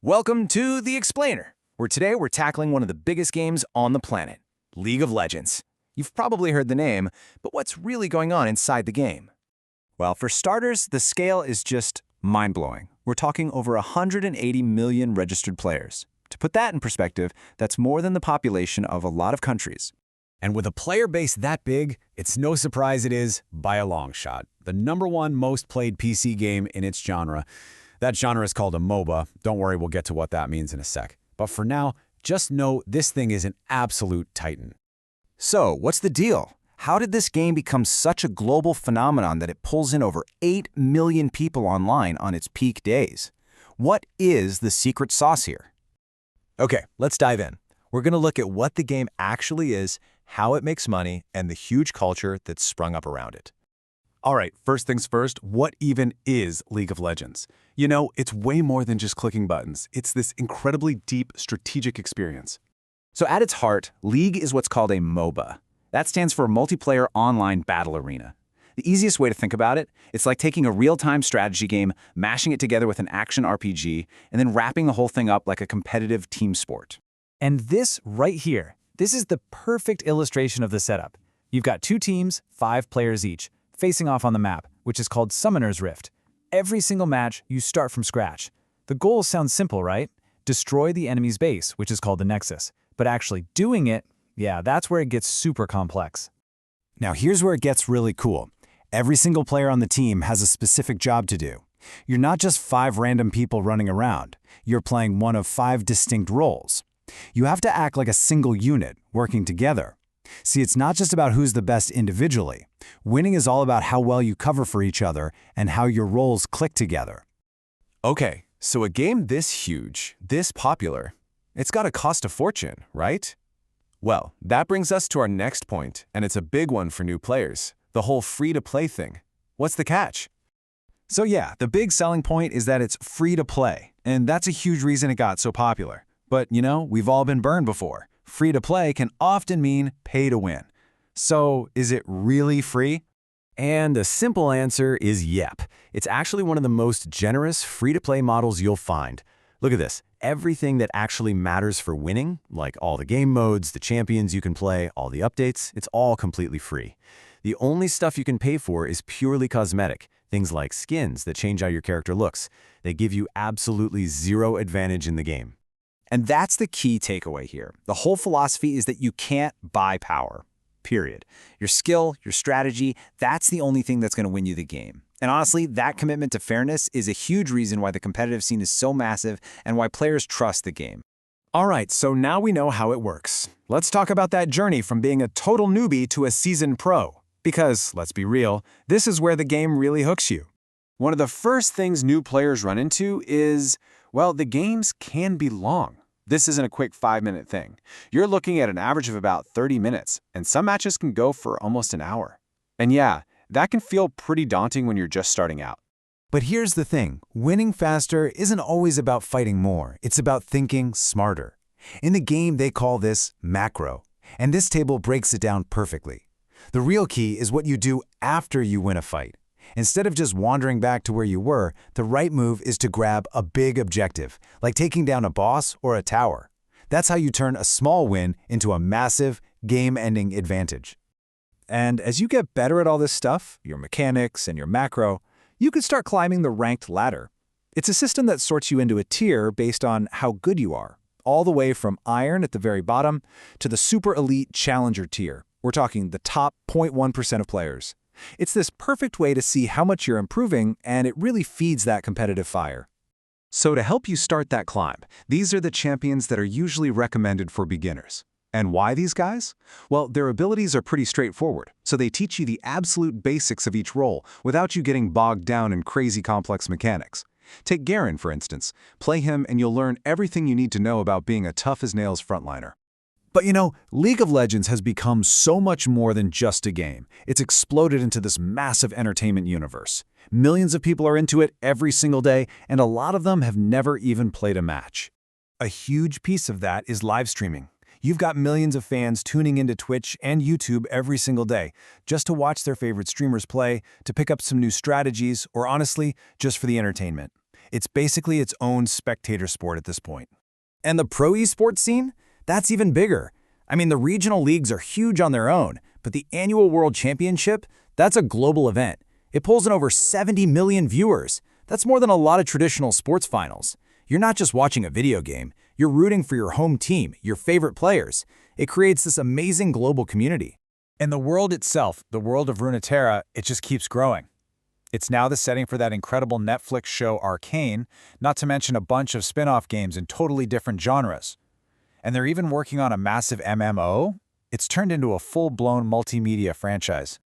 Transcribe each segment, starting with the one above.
Welcome to The Explainer, where today we're tackling one of the biggest games on the planet, League of Legends. You've probably heard the name, but what's really going on inside the game? Well, for starters, the scale is just mind-blowing. We're talking over 180 million registered players. To put that in perspective, that's more than the population of a lot of countries. And with a player base that big, it's no surprise it is, by a long shot, the #1 most played PC game in its genre. That genre is called a MOBA. Don't worry, we'll get to what that means in a sec. But for now, just know this thing is an absolute titan. So, what's the deal? How did this game become such a global phenomenon that it pulls in over 8 million people online on its peak days? What is the secret sauce here? Okay, let's dive in. We're going to look at what the game actually is, how it makes money, and the huge culture that's sprung up around it. All right, first things first, what even is League of Legends? You know, it's way more than just clicking buttons. It's this incredibly deep strategic experience. So at its heart, League is what's called a MOBA. That stands for Multiplayer Online Battle Arena. The easiest way to think about it, it's like taking a real-time strategy game, mashing it together with an action RPG, and then wrapping the whole thing up like a competitive team sport. And this right here, this is the perfect illustration of the setup. You've got 2 teams, 5 players each, facing off on the map, which is called Summoner's Rift. Every single match, you start from scratch. The goal sounds simple, right? Destroy the enemy's base, which is called the Nexus. But actually doing it, yeah, that's where it gets super complex. Now here's where it gets really cool. Every single player on the team has a specific job to do. You're not just 5 random people running around. You're playing one of 5 distinct roles. You have to act like a single unit, working together. See, it's not just about who's the best individually. Winning is all about how well you cover for each other and how your roles click together. Okay, so a game this huge, this popular, it's got to cost a fortune, right? Well, that brings us to our next point, and it's a big one for new players, the whole free-to-play thing. What's the catch? So yeah, the big selling point is that it's free to play, and that's a huge reason it got so popular. But, you know, we've all been burned before. Free to play can often mean pay to win. So, is it really free? And the simple answer is yep. It's actually one of the most generous free-to-play models you'll find. Look at this. Everything that actually matters for winning, like all the game modes, the champions you can play, all the updates, it's all completely free. The only stuff you can pay for is purely cosmetic, things like skins that change how your character looks. They give you absolutely zero advantage in the game. And that's the key takeaway here. The whole philosophy is that you can't buy power, period. Your skill, your strategy, that's the only thing that's going to win you the game. And honestly, that commitment to fairness is a huge reason why the competitive scene is so massive and why players trust the game. All right, so now we know how it works. Let's talk about that journey from being a total newbie to a seasoned pro. Because, let's be real, this is where the game really hooks you. One of the first things new players run into is, well, the games can be long. This isn't a quick 5-minute thing. You're looking at an average of about 30 minutes, and some matches can go for almost an hour. And yeah, that can feel pretty daunting when you're just starting out. But here's the thing. Winning faster isn't always about fighting more. It's about thinking smarter. In the game, they call this macro, and this table breaks it down perfectly. The real key is what you do after you win a fight. Instead of just wandering back to where you were, the right move is to grab a big objective, like taking down a boss or a tower. That's how you turn a small win into a massive, game-ending advantage. And as you get better at all this stuff, your mechanics and your macro, you can start climbing the ranked ladder. It's a system that sorts you into a tier based on how good you are, all the way from Iron at the very bottom to the super elite Challenger tier. We're talking the top 0.1% of players. It's this perfect way to see how much you're improving, and it really feeds that competitive fire. So to help you start that climb, these are the champions that are usually recommended for beginners. And why these guys? Well, their abilities are pretty straightforward, so they teach you the absolute basics of each role without you getting bogged down in crazy complex mechanics. Take Garen, for instance. Play him and you'll learn everything you need to know about being a tough-as-nails frontliner. But you know, League of Legends has become so much more than just a game. It's exploded into this massive entertainment universe. Millions of people are into it every single day, and a lot of them have never even played a match. A huge piece of that is live streaming. You've got millions of fans tuning into Twitch and YouTube every single day, just to watch their favorite streamers play, to pick up some new strategies, or honestly, just for the entertainment. It's basically its own spectator sport at this point. And the pro esports scene? That's even bigger. I mean, the regional leagues are huge on their own, but the annual World Championship, that's a global event. It pulls in over 70 million viewers. That's more than a lot of traditional sports finals. You're not just watching a video game, you're rooting for your home team, your favorite players. It creates this amazing global community. And the world itself, the world of Runeterra, it just keeps growing. It's now the setting for that incredible Netflix show Arcane, not to mention a bunch of spin-off games in totally different genres. And they're even working on a massive MMO? It's turned into a full-blown multimedia franchise.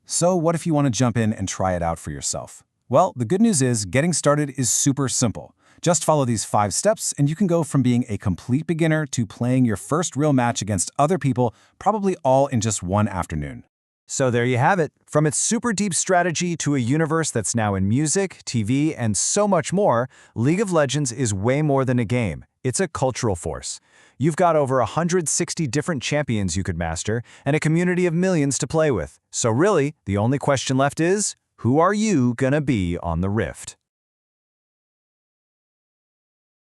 So what if you want to jump in and try it out for yourself? Well, the good news is getting started is super simple. Just follow these 5 steps and you can go from being a complete beginner to playing your first real match against other people, probably all in just one afternoon. So there you have it. From its super deep strategy to a universe that's now in music, TV, and so much more, League of Legends is way more than a game. It's a cultural force. You've got over 160 different champions you could master and a community of millions to play with. So really, the only question left is, who are you gonna be on the Rift?